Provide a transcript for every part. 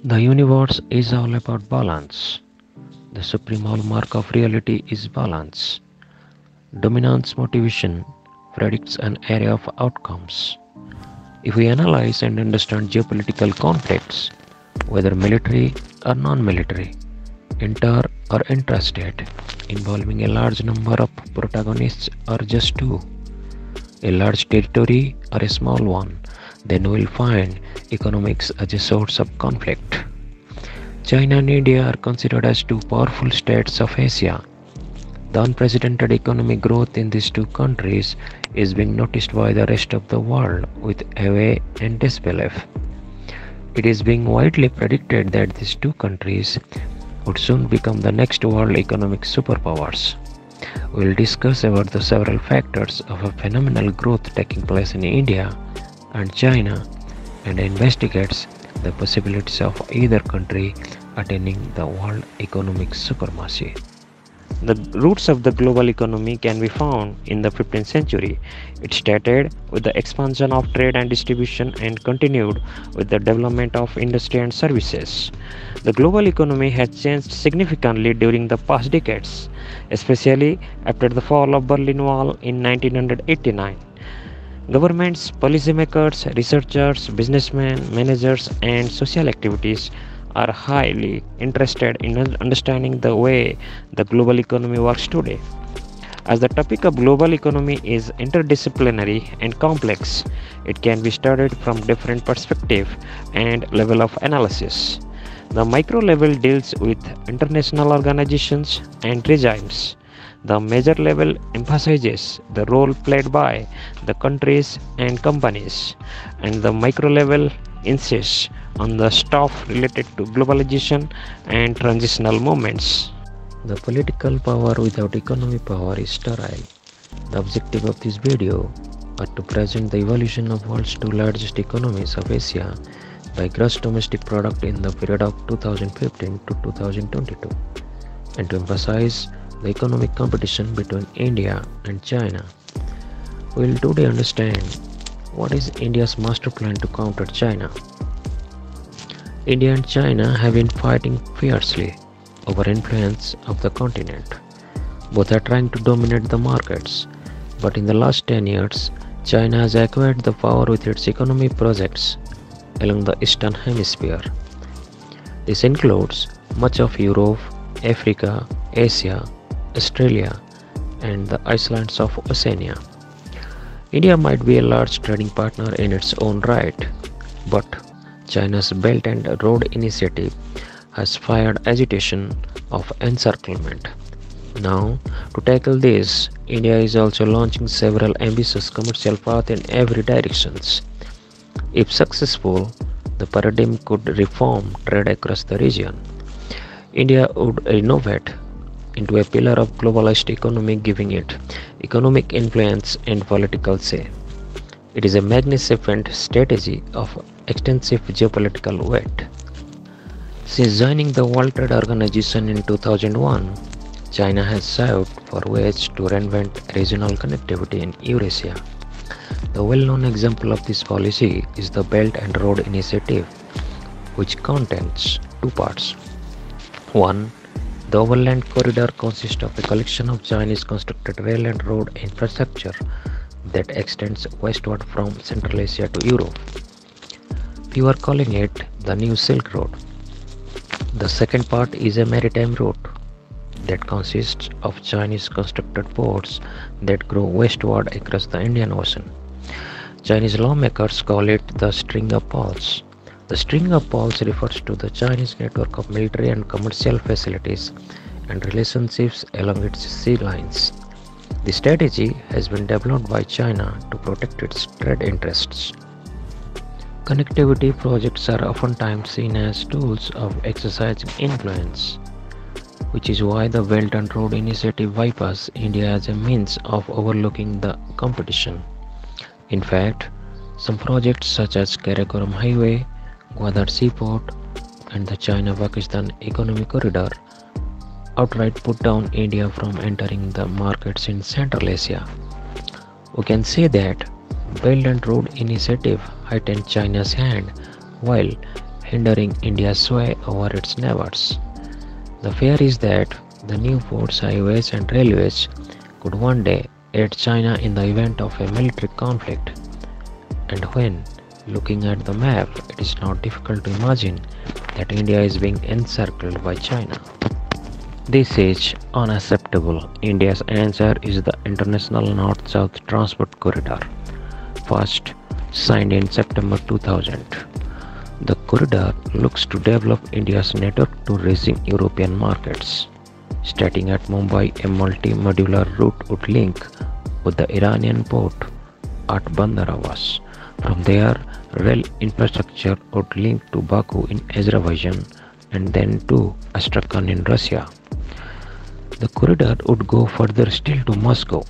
The universe is all about balance. The supreme hallmark of reality is balance. Dominance motivation predicts an array of outcomes. If we analyze and understand geopolitical conflicts, whether military or non-military, inter or intrastate, involving a large number of protagonists or just two, a large territory or a small one, then we will find economics as a source of conflict. China and India are considered as two powerful states of Asia. The unprecedented economic growth in these two countries is being noticed by the rest of the world with awe and disbelief. It is being widely predicted that these two countries would soon become the next world economic superpowers. We will discuss about the several factors of a phenomenal growth taking place in India and China and investigates the possibilities of either country attaining the world economic supremacy. The roots of the global economy can be found in the 15th century. It started with the expansion of trade and distribution and continued with the development of industry and services. The global economy has changed significantly during the past decades, especially after the fall of Berlin Wall in 1989. Governments, policymakers, researchers, businessmen, managers, and social activities are highly interested in understanding the way the global economy works today. As the topic of global economy is interdisciplinary and complex, it can be studied from different perspectives and level of analysis. The micro level deals with international organizations and regimes. The major level emphasizes the role played by the countries and companies, and the micro level insists on the stuff related to globalization and transitional movements. The political power without economic power is sterile. The objective of this video are to present the evolution of world's two largest economies of Asia by gross domestic product in the period of 2015 to 2022, and to emphasize the economic competition between India and China. We will today understand what is India's master plan to counter China. India and China have been fighting fiercely over influence of the continent. Both are trying to dominate the markets, but in the last 10 years, China has acquired the power with its economic projects along the Eastern Hemisphere. This includes much of Europe, Africa, Asia, Australia, and the islands of Oceania. India might be a large trading partner in its own right, but China's Belt and Road Initiative has fired agitation of encirclement. Now, to tackle this, India is also launching several ambitious commercial paths in every direction. If successful, the paradigm could reform trade across the region. India would renovate into a pillar of globalized economy, giving it economic influence and political say. It is a magnificent strategy of extensive geopolitical weight. Since joining the World Trade Organization in 2001, China has sought for ways to reinvent regional connectivity in Eurasia. The well-known example of this policy is the Belt and Road Initiative, which contains two parts. One, the overland corridor consists of a collection of Chinese constructed rail and road infrastructure that extends westward from Central Asia to Europe. Few are calling it the New Silk Road. The second part is a maritime route that consists of Chinese constructed ports that grow westward across the Indian Ocean. Chinese lawmakers call it the string of pearls. The string of pearls refers to the Chinese network of military and commercial facilities and relationships along its sea lines. The strategy has been developed by China to protect its trade interests. Connectivity projects are oftentimes seen as tools of exercising influence, which is why the Belt and Road Initiative bypasses India as a means of overlooking the competition. In fact, some projects such as Karakoram Highway, Gwadar Seaport, and the China-Pakistan Economic Corridor outright put down India from entering the markets in Central Asia. We can say that Belt and Road Initiative heightened China's hand while hindering India's sway over its neighbors. The fear is that the new ports, highways, and railways could one day aid China in the event of a military conflict. And when looking at the map, it is not difficult to imagine that India is being encircled by China. This is unacceptable. India's answer is the International North-South Transport Corridor, first signed in September 2000. The corridor looks to develop India's network to reaching European markets. Starting at Mumbai, a multi-modular route would link with the Iranian port at Bandar Abbas. From there, rail infrastructure would link to Baku in Azerbaijan and then to Astrakhan in Russia. The corridor would go further still to Moscow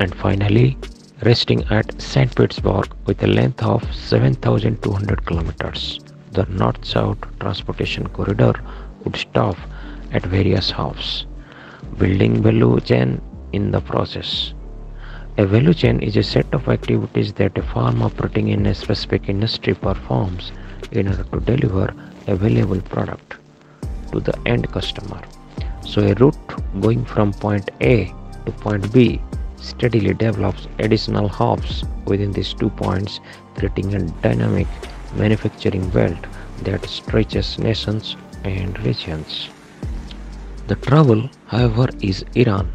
and finally resting at St. Petersburg with a length of 7,200 kilometers. The north-south transportation corridor would stop at various hubs, building value chain in the process. A value chain is a set of activities that a firm operating in a specific industry performs in order to deliver a valuable product to the end customer. So a route going from point A to point B steadily develops additional hubs within these 2 points, creating a dynamic manufacturing belt that stretches nations and regions. The trouble, however, is Iran.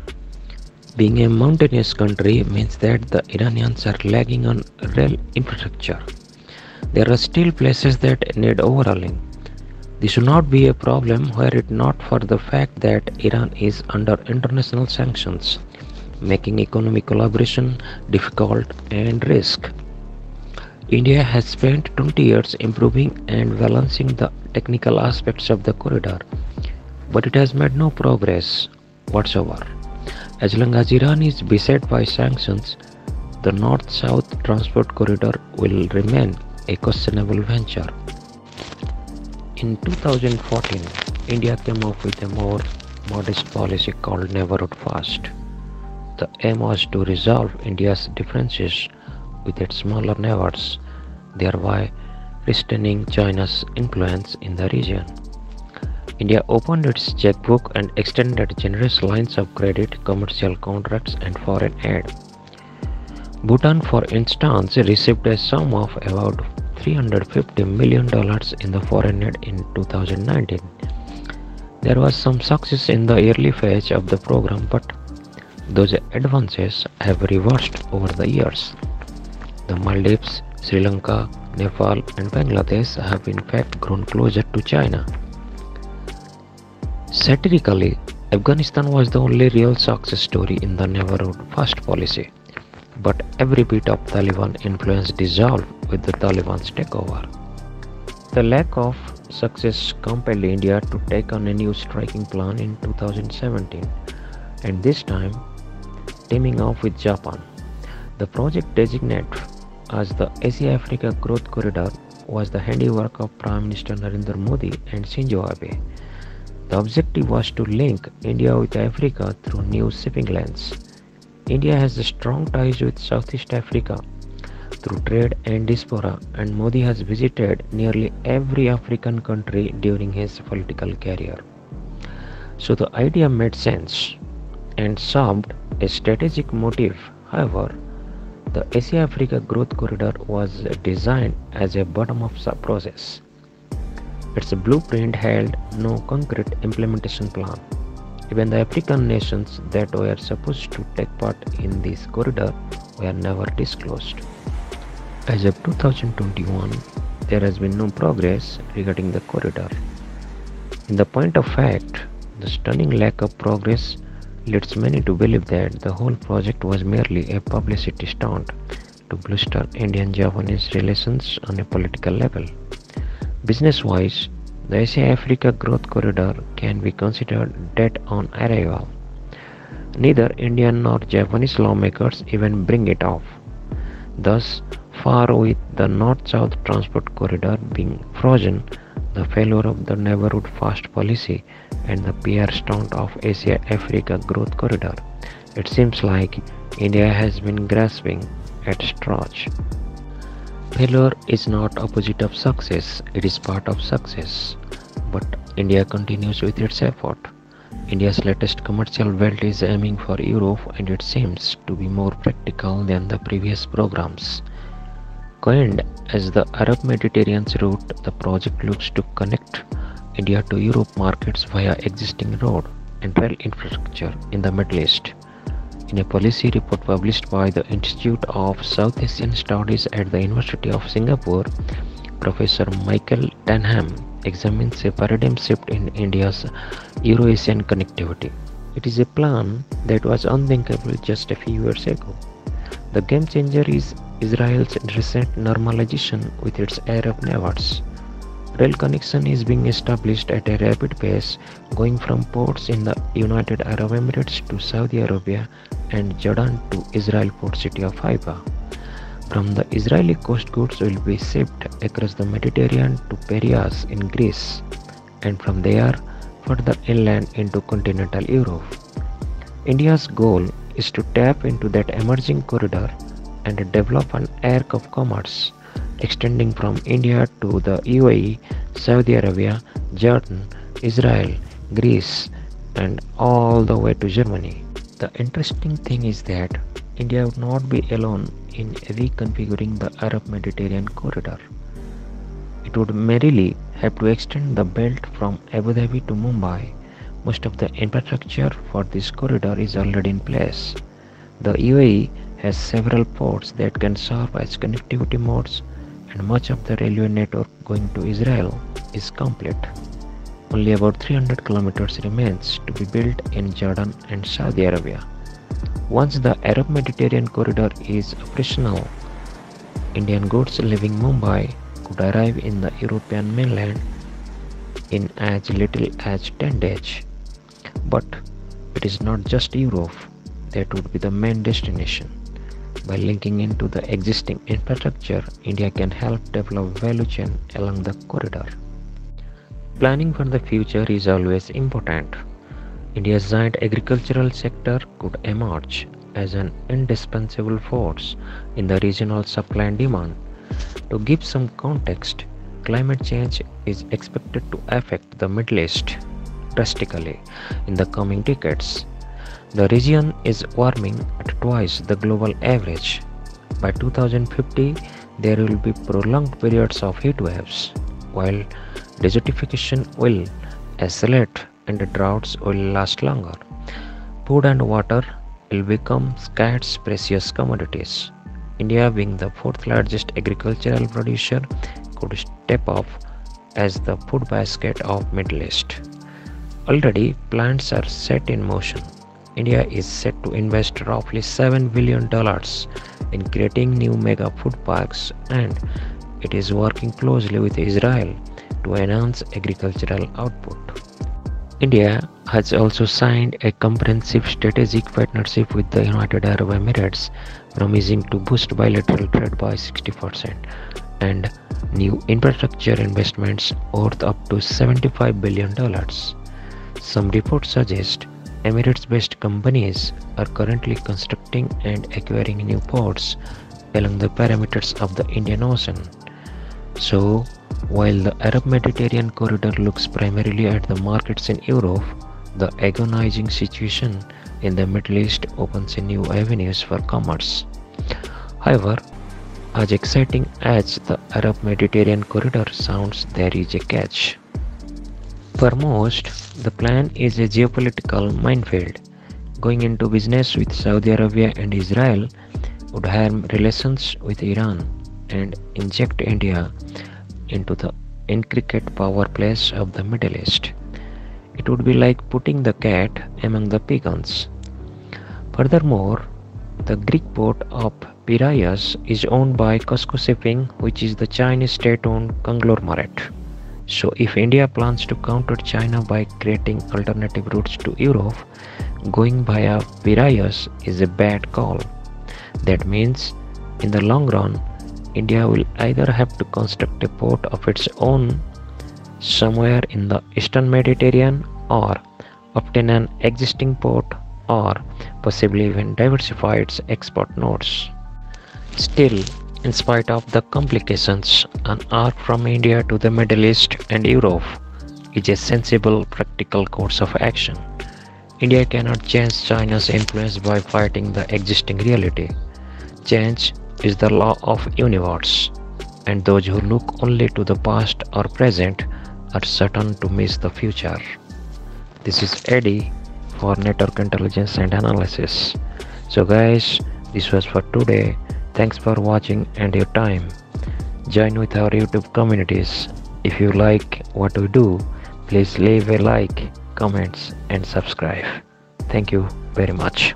Being a mountainous country means that the Iranians are lagging on rail infrastructure. There are still places that need overhauling. This should not be a problem were it not for the fact that Iran is under international sanctions, making economic collaboration difficult and risk. India has spent 20 years improving and balancing the technical aspects of the corridor, but it has made no progress whatsoever. As long as Iran is beset by sanctions, the north-south transport corridor will remain a questionable venture. In 2014, India came up with a more modest policy called Neighborhood First. The aim was to resolve India's differences with its smaller neighbors, thereby restraining China's influence in the region. India opened its checkbook and extended generous lines of credit, commercial contracts, and foreign aid. Bhutan, for instance, received a sum of about $350 million in the foreign aid in 2019. There was some success in the early phase of the program, but those advances have reversed over the years. The Maldives, Sri Lanka, Nepal, and Bangladesh have in fact grown closer to China. Satirically, Afghanistan was the only real success story in the Neighborhood First policy, but every bit of Taliban influence dissolved with the Taliban's takeover. The lack of success compelled India to take on a new striking plan in 2017, and this time teaming up with Japan. The project designated as the Asia-Africa Growth Corridor was the handiwork of Prime Minister Narendra Modi and Shinzo Abe. The objective was to link India with Africa through new shipping lanes. India has strong ties with Southeast Africa through trade and diaspora, and Modi has visited nearly every African country during his political career. So the idea made sense and served a strategic motive. However, the Asia-Africa Growth Corridor was designed as a bottom-up process. Its blueprint held no concrete implementation plan. Even the African nations that were supposed to take part in this corridor were never disclosed. As of 2021, there has been no progress regarding the corridor. In the point of fact, the stunning lack of progress leads many to believe that the whole project was merely a publicity stunt to bolster Indian-Japanese relations on a political level. Business-wise, the Asia-Africa Growth Corridor can be considered dead on arrival. Neither Indian nor Japanese lawmakers even bring it up. Thus, far with the North-South Transport Corridor being frozen, the failure of the Neighborhood First policy, and the PR stunt of Asia-Africa Growth Corridor, it seems like India has been grasping at straws. Failure is not opposite of success, it is part of success. But India continues with its effort. India's latest commercial belt is aiming for Europe and it seems to be more practical than the previous programs. Coined as the Arab Mediterranean route, the project looks to connect India to Europe markets via existing road and rail infrastructure in the Middle East. In a policy report published by the Institute of South Asian Studies at the University of Singapore, Professor Michael Denham examines a paradigm shift in India's Euro-Asian connectivity. It is a plan that was unthinkable just a few years ago. The game changer is Israel's recent normalization with its Arab neighbors. Rail connection is being established at a rapid pace, going from ports in the United Arab Emirates to Saudi Arabia and Jordan to Israel port city of Haifa. From the Israeli coast, goods will be shipped across the Mediterranean to Piraeus in Greece, and from there further inland into continental Europe. India's goal is to tap into that emerging corridor and develop an arc of commerce extending from India to the UAE, Saudi Arabia, Jordan, Israel, Greece, and all the way to Germany. The interesting thing is that India would not be alone in reconfiguring the Arab Mediterranean corridor. It would merely have to extend the belt from Abu Dhabi to Mumbai. Most of the infrastructure for this corridor is already in place. The UAE has several ports that can serve as connectivity modes, and much of the railway network going to Israel is complete. Only about 300 kilometers remains to be built in Jordan and Saudi Arabia. Once the Arab Mediterranean corridor is operational, Indian goods leaving Mumbai could arrive in the European mainland in as little as 10 days. But it is not just Europe that would be the main destination. By linking into the existing infrastructure, India can help develop value chain along the corridor. Planning for the future is always important. India's giant agricultural sector could emerge as an indispensable force in the regional supply and demand. To give some context, climate change is expected to affect the Middle East drastically in the coming decades. The region is warming at twice the global average. By 2050, there will be prolonged periods of heat waves, while desertification will accelerate and droughts will last longer. Food and water will become scarce precious commodities. India, being the fourth largest agricultural producer, could step up as the food basket of Middle East. Already, plans are set in motion. India is set to invest roughly $7 billion in creating new mega food parks, and it is working closely with Israel to enhance agricultural output. India has also signed a comprehensive strategic partnership with the United Arab Emirates, promising to boost bilateral trade by 60% and new infrastructure investments worth up to $75 billion. Some reports suggest Emirates-based companies are currently constructing and acquiring new ports along the perimeters of the Indian Ocean. So, while the Arab Mediterranean corridor looks primarily at the markets in Europe, the agonizing situation in the Middle East opens new avenues for commerce. However, as exciting as the Arab Mediterranean corridor sounds, there is a catch. For most, the plan is a geopolitical minefield. Going into business with Saudi Arabia and Israel would harm relations with Iran and inject India into the intricate power plays of the Middle East. It would be like putting the cat among the pigeons. Furthermore, the Greek port of Piraeus is owned by COSCO Shipping, which is the Chinese state-owned conglomerate. So if India plans to counter China by creating alternative routes to Europe, going via Piraeus is a bad call. That means, in the long run, India will either have to construct a port of its own somewhere in the Eastern Mediterranean, or obtain an existing port, or possibly even diversify its export nodes. Still, In spite of the complications, an arc from India to the Middle East and Europe is a sensible, practical course of action. India cannot change China's influence by fighting the existing reality. Change is the law of universe, and those who look only to the past or present are certain to miss the future. This is Eddie for Network Intelligence and Analysis. So guys, this was for today. Thanks for watching and your time. Join with our YouTube communities. If you like what we do, please leave a like, comments and subscribe. Thank you very much.